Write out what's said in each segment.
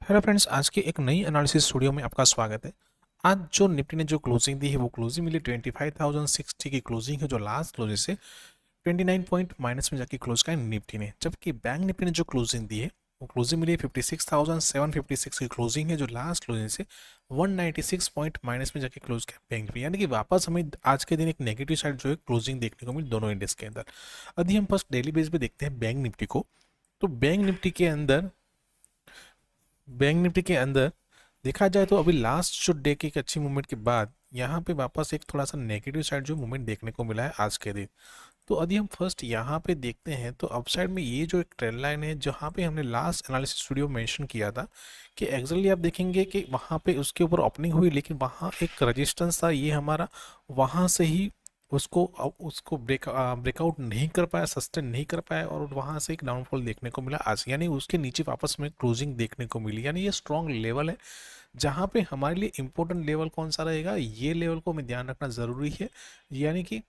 Hello friends, आज की एक नई एनालिसिस स्टूडियो में आपका स्वागत है। आज जो निफ्टी ने जो क्लोजिंग दी है वो क्लोजिंग मिली 25,060 की क्लोजिंग है, जो लास्ट क्लोजिंग से 29 पॉइंट माइनस में जाके क्लोज का है निफ्टी ने। जबकि बैंक निफ्टी ने जो क्लोजिंग दी है वो क्लोजिंग मिली 56,756 की क्लोजिंग है, जो लास्ट क्लोजिंग से 196 पॉइंट माइनस में जाके क्लोज का बैंक निफ्टी। यानी कि वापस हमें आज के दिन एक नेगेटिव साइड जो है क्लोजिंग देखने को मिली दोनों इंडेक्स के अंदर। अभी हम फर्स्ट डेली बेस पे देखते हैं बैंक निफ्टी को। तो बैंक निफ्टी के अंदर देखा जाए तो अभी लास्ट जो डे की एक अच्छी मूवमेंट के बाद यहाँ पे वापस एक थोड़ा सा नेगेटिव साइड जो मूवमेंट देखने को मिला है आज के दिन। तो यदि हम फर्स्ट यहाँ पे देखते हैं तो अपसाइड में ये जो एक ट्रेंड लाइन है जहाँ पे हमने लास्ट एनालिसिस वीडियो मेंशन किया था कि एक्चुअली आप देखेंगे कि वहाँ पे उसके ऊपर ओपनिंग हुई, लेकिन वहाँ एक रेजिस्टेंस था ये हमारा, वहाँ से ही उसको ब्रेकआउट नहीं कर पाया, सस्टेन नहीं कर पाया और वहाँ से एक डाउनफॉल देखने को मिला आज। यानी उसके नीचे वापस में क्लोजिंग देखने को मिली। यानी ये स्ट्रॉन्ग लेवल है जहाँ पे हमारे लिए इंपॉर्टेंट लेवल कौन सा रहेगा, ये लेवल को हमें ध्यान रखना ज़रूरी है। यानी कि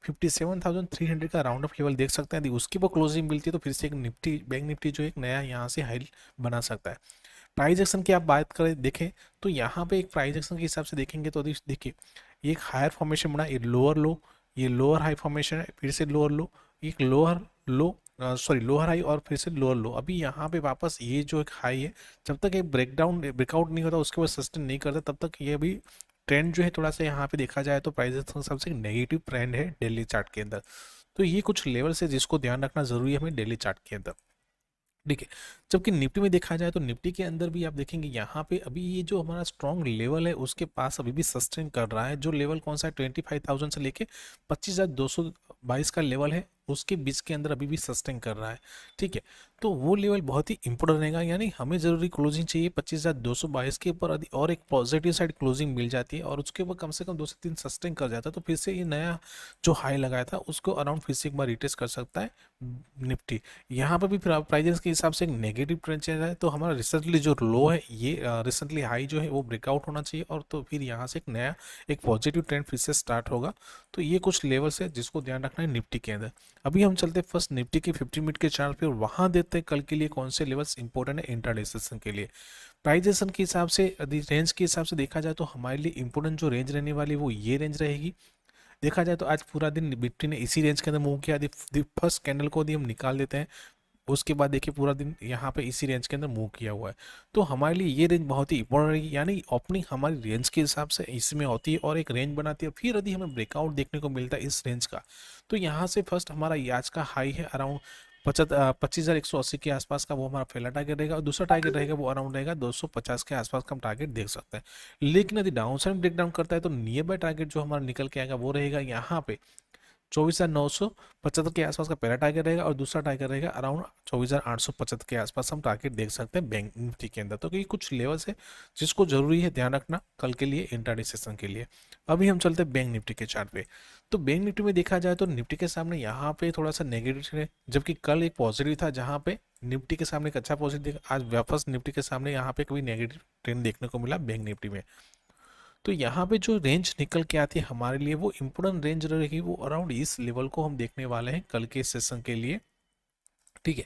57,300 का राउंड ऑफ लेवल देख सकते हैं। यदि उसके ऊपर क्लोजिंग मिलती है तो फिर से एक निफ्टी बैंक निफ्टी जो एक नया यहाँ से हाई बना सकता है। प्राइस एक्शन की आप बात करें देखें तो यहाँ पे एक प्राइस एक्शन के हिसाब से देखेंगे तो देखिए ये एक हायर फॉर्मेशन बना, ये लोअर लो, ये लोअर हाई फॉर्मेशन है, फिर से लोअर लो, एक लोअर लो, सॉरी लोअर हाई और फिर से लोअर लो। अभी यहाँ पे वापस ये जो एक हाई है, जब तक ये ब्रेकआउट नहीं होता उसके बाद सस्टेन नहीं करता तब तक ये अभी ट्रेंड जो है थोड़ा सा यहाँ पे देखा जाए तो प्राइस एक्शन सबसे नेगेटिव ट्रेंड है डेली चार्ट के अंदर। तो ये कुछ लेवल्स है जिसको ध्यान रखना जरूरी है हमें डेली चार्ट के अंदर। ठीक है। जबकि निफ्टी में देखा जाए तो निफ्टी के अंदर भी आप देखेंगे यहाँ पे अभी ये जो हमारा स्ट्रॉन्ग लेवल है उसके पास अभी भी सस्टेन कर रहा है। जो लेवल कौन सा है 25,000 से लेके 25,222 का लेवल है, उसके बीच के अंदर अभी भी सस्टेन कर रहा है। ठीक है। तो वो लेवल बहुत ही इंपॉर्टेंट रहेगा। यानी हमें जरूरी क्लोजिंग चाहिए 25,222 के ऊपर और एक पॉजिटिव साइड क्लोजिंग मिल जाती है और उसके ऊपर कम से कम 2 से 3 सस्टेन कर जाता है तो फिर से ये नया जो हाई लगाया था उसको अराउंड फिर से एक बार रिटेस्ट कर सकता है निफ्टी। यहाँ पर भी प्राइजेस के हिसाब से एक नेगेटिव ट्रेंड चल रहा है। तो हमारा रिसेंटली जो लो है ये रिसेंटली हाई जो है वो ब्रेकआउट होना चाहिए और तो फिर यहाँ से एक नया एक पॉजिटिव ट्रेंड फिर से स्टार्ट होगा। तो ये कुछ लेवल्स है जिसको ध्यान रखना है निफ्टी के अंदर। अभी हम चलते हैं फर्स्ट निफ्टी के 50 मिनट के चार्ट पे और वहाँ देखते हैं कल के लिए कौन से लेवल्स इंपॉर्टेंट है इंट्राडे सेशन के लिए। प्राइजेशन के हिसाब से यदि रेंज के हिसाब से देखा जाए तो हमारे लिए इंपॉर्टेंट जो रेंज रहने वाली वो ये रेंज रहेगी। देखा जाए तो आज पूरा दिन निफ्टी ने इसी रेंज के अंदर मूव किया। यदि फर्स्ट कैंडल को यदि हम निकाल देते हैं उसके बाद देखिए पूरा दिन यहाँ पे इसी रेंज के अंदर मूव किया हुआ है। तो हमारे लिए ये रेंज बहुत ही इंपॉर्टेंट रहेगी। यानी ओपनिंग हमारी रेंज के हिसाब से इसमें होती है और एक रेंज बनाती है। फिर यदि हमें ब्रेकआउट देखने को मिलता है इस रेंज का तो यहाँ से फर्स्ट हमारा ये आज का हाई है अराउंड 25,180 के आसपास का, वो हमारा पहला टारगेट रहेगा और दूसरा टारगेट रहेगा वो अराउंड रहेगा 250 के आसपास का हम टारगेट देख सकते हैं। लेकिन यदि डाउन साइड ब्रेकडाउन करता है तो नियर बाय टारगेट जो हमारा निकल के आएगा वो रहेगा यहाँ पे 24,975 के आसपास का पहला टारगेट रहेगा और दूसरा टारगेट रहेगा अराउंड 24,875 के आसपास हम टारगेट देख सकते हैं बैंक निफ्टी के अंदर। तो ये कुछ लेवल्स है जिसको जरूरी है ध्यान रखना कल के लिए इंट्राडे सेशन के लिए। अभी हम चलते हैं बैंक निफ्टी के चार्ट पे। तो बैंक निफ्टी में देखा जाए तो निफ्टी के सामने यहाँ पे थोड़ा सा नेगेटिव है, जबकि कल एक पॉजिटिव था जहाँ पे निफ्टी के सामने एक अच्छा पॉजिटिव। आज वापस निफ्टी के सामने यहाँ पे कभी नेगेटिव ट्रेंड देखने को मिला बैंक निफ्टी में। तो यहाँ पे जो रेंज निकल के आती है हमारे लिए वो इम्पोर्टेंट रेंज रहेगी, वो अराउंड इस लेवल को हम देखने वाले हैं कल के सेशन के लिए। ठीक है।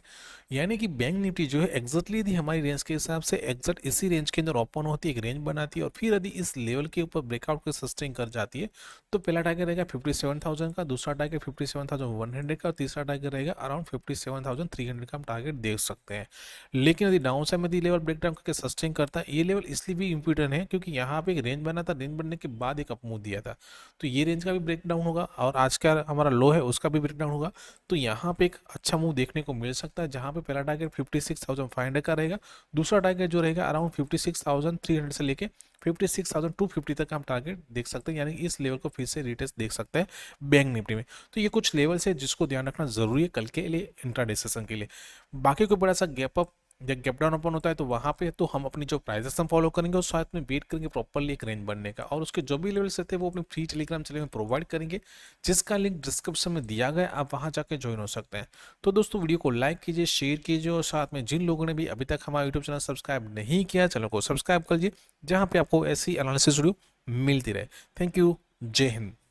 यानी कि बैंक निफ्टी जो है एग्जैक्टली यदि हमारी रेंज के हिसाब से एग्जैक्ट इसी रेंज के अंदर ओपन होती है, एक रेंज बनाती है और फिर यदि इस लेवल के ऊपर ब्रेकआउट के सस्टेन कर जाती है तो पहला टारगेट रहेगा 57,000 का, दूसरा टारगेट 57,100 का और तीसरा टारगेट रहेगा अराउंड 57,300 का हम टारगेट देख सकते हैं। लेकिन यदि डाउन साइड में यदि लेवल ब्रेकडाउन करके सस्टेन करता है, ये लेवल इसलिए भी इंपॉर्टेंट है क्योंकि यहाँ पे एक रेंज बना था, रेंज बनने के बाद एक अपमूव दिया था। तो ये रेंज का भी ब्रेकडाउन होगा और आज का हमारा लो है उसका भी ब्रेकडाउन होगा। तो यहाँ पे एक अच्छा मूव देखने को मिल सकता है जहाँ पे पहला टारगेट 56,500 का रहेगा, दूसरा टारगेट जो रहेगा अराउंड 56,300 से लेके 56,250 तक हम टारगेट देख सकते हैं। यानी इस लेवल को फिर से रिटेस्ट देख सकते हैं बैंक निफ्टी में। तो ये कुछ लेवल्स है जिसको ध्यान रखना जरूरी है कल के लिए इंट्राडे सेशन के लिए। बाकी कोई बड़ा सा गैप अप जब गैप डाउन ओपन होता है तो वहां पे तो हम अपनी जो प्राइसेस हम फॉलो करेंगे और साथ में वेट करेंगे प्रॉपरली एक रेंज बनने का और उसके जो भी लेवल्स रहते हैं वो अपने फ्री टेलीग्राम चैनल में प्रोवाइड करेंगे, जिसका लिंक डिस्क्रिप्शन में दिया गया है, आप वहां जाके ज्वाइन हो सकते हैं। तो दोस्तों वीडियो को लाइक कीजिए, शेयर कीजिए और साथ में जिन लोगों ने भी अभी तक हमारा यूट्यूब चैनल सब्सक्राइब नहीं किया चैनल को सब्सक्राइब कर लीजिए, जहाँ पे आपको ऐसी एनालिसिस वीडियो मिलती रहे। Thank you. जय हिंद।